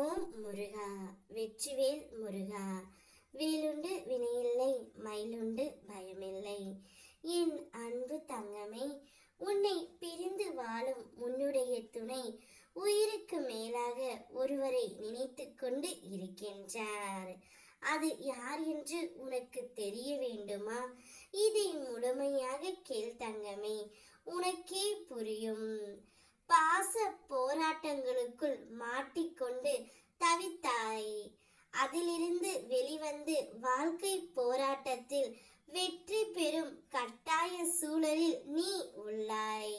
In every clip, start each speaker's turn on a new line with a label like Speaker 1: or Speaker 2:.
Speaker 1: ஓம் முருகா, வெற்றிவேல் முருகா. வேலுண்டு வினையில்லை, மயிலுண்டு பயமில்லை. என் அன்பு தங்கமே, உன்னை பிரிந்து வாழும் உன்னுடைய துணை உயிருக்கு மேலாக ஒருவரை நினைத்து கொண்டு இருக்கின்றார். அது யார் என்று உனக்கு தெரிய வேண்டுமா? இதை முழுமையாக கேள் தங்கமே, உனக்கே புரியும். பாச போராட்டங்களுக்குள் மாட்டிக்கொண்டு தவித்தாய். அதிலிருந்து வெளிவந்து வாழ்க்கை போராட்டத்தில் வெற்றி பெறும் கட்டாய சூழலில் நீ உள்ளாய்.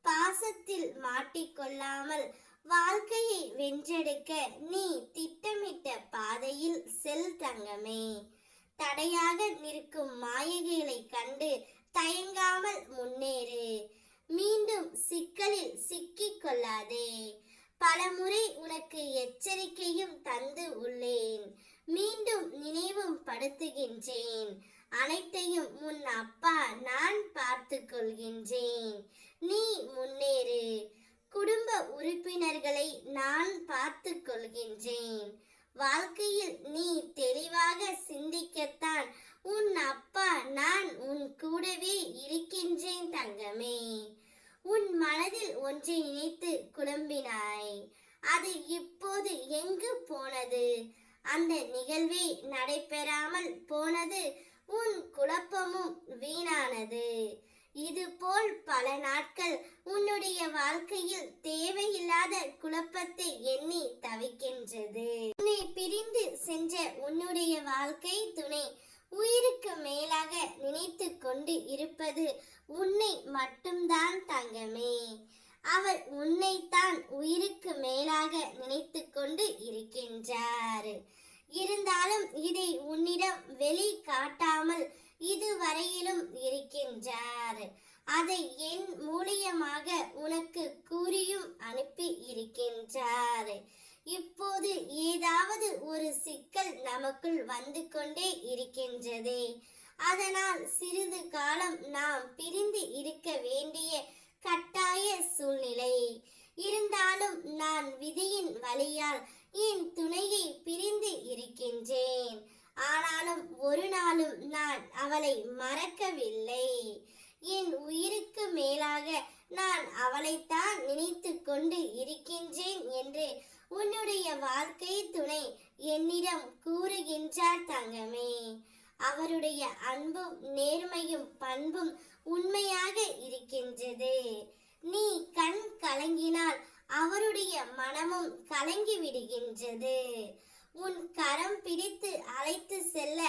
Speaker 1: பாசத்தில் மாட்டிக்கொள்ளாமல் வாழ்க்கையை வென்றெடுக்க நீ திட்டமிட்ட பாதையில் செல் தங்கமே. தடையாக நிற்கும் மாயைகளை கண்டு தயங்காமல் முன்னேறு. மீண்டும் சிக்கலில் சிக்கிக் கொள்ளாதே. பலமுறை உனக்கு எச்சரிக்கையும் தந்து உள்ளேன். மீண்டும் நினைவும் படுத்துகின்றேன். அனைத்தையும் உன் அப்பா நான் பார்த்து கொள்கின்றேன். நீ முன்னேறு. குடும்ப உறுப்பினர்களை நான் பார்த்து கொள்கின்றேன். வாழ்க்கையில் நீ தெளிவாக சிந்திக்கத்தான் உன் அப்பா நான் உன் கூடவே இருக்கின்றேன் தங்கமே. உன் மனதில் ஒன்றை நினைத்து குழம்பினாய். அது இப்போது எங்கு போனது? அந்த நிகழ்வே நடைபெறாமல் போனது. உன் குழப்பமும் வீணானது. இதுபோல் பல நாட்கள் உன்னுடைய வாழ்க்கையில் தேவையில்லாத குழப்பத்தை எண்ணி தவிக்கின்றது. உன்னை பிரிந்து சென்ற உன்னுடைய வாழ்க்கை துணை உயிருக்கு மேலாக நினைத்து கொண்டு இருப்பது உன்னை மட்டும்தான் தங்கமே. அவர் உன்னைத்தான் உயிருக்கு மேலாக நினைத்து கொண்டு இருக்கின்றார். இருந்தாலும் இதை உன்னிடம் வெளி காட்டாமல் இதுவரையிலும் இருக்கின்றார். அதை என் மூலியமாக உனக்கு கூறியும் அனுப்பி இருக்கின்றார். இப்போது ஏதாவது ஒரு சிக்கல் நமக்குள் வந்து கொண்டே இருக்கின்றது. அதனால் சிறிது காலம் நாம் பிரிந்து இருக்க வேண்டிய கட்டாய சூழ்நிலை. இருந்தாலும் நான் விதியின் வழியால் என் துணையை பிரிந்து இருக்கின்றேன். ஆனாலும் ஒரு நாளும் நான் அவளை மறக்கவில்லை. என் உயிருக்கு மேலாக நான் அவளைத்தான் நினைத்து கொண்டு இருக்கின்றேன் என்று உன்னுடைய வாழ்க்கை துணை என்னிடம் கூறுகின்றார் தங்கமே. அவருடைய அன்பும் நேர்மையும் பண்பும் உண்மையாக இருக்கின்றது. நீ கண் கலங்கினால் அவருடைய மனமும் கலங்கி விடுகின்றது. உன் கரம் பிடித்து அழைத்து செல்ல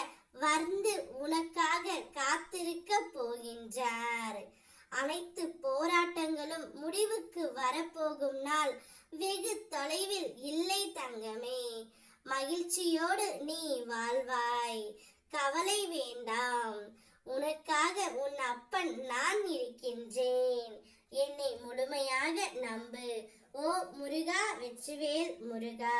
Speaker 1: வந்து உனக்காக காத்திருக்க போகின்றார். அனைத்து போராட்டங்களும் முடிவுக்கு வரப்போகும் நாள் வெகு தொலைவில் இல்லை தங்கமே. மகிழ்ச்சியோடு நீ வாழ்வாய். கவலை வேண்டாம். உனக்காக உன் அப்பன் நான் இருக்கின்றேன். என்னை முழுமையாக நம்பு. ஓ முருகா, வெற்றிவேல் முருகா.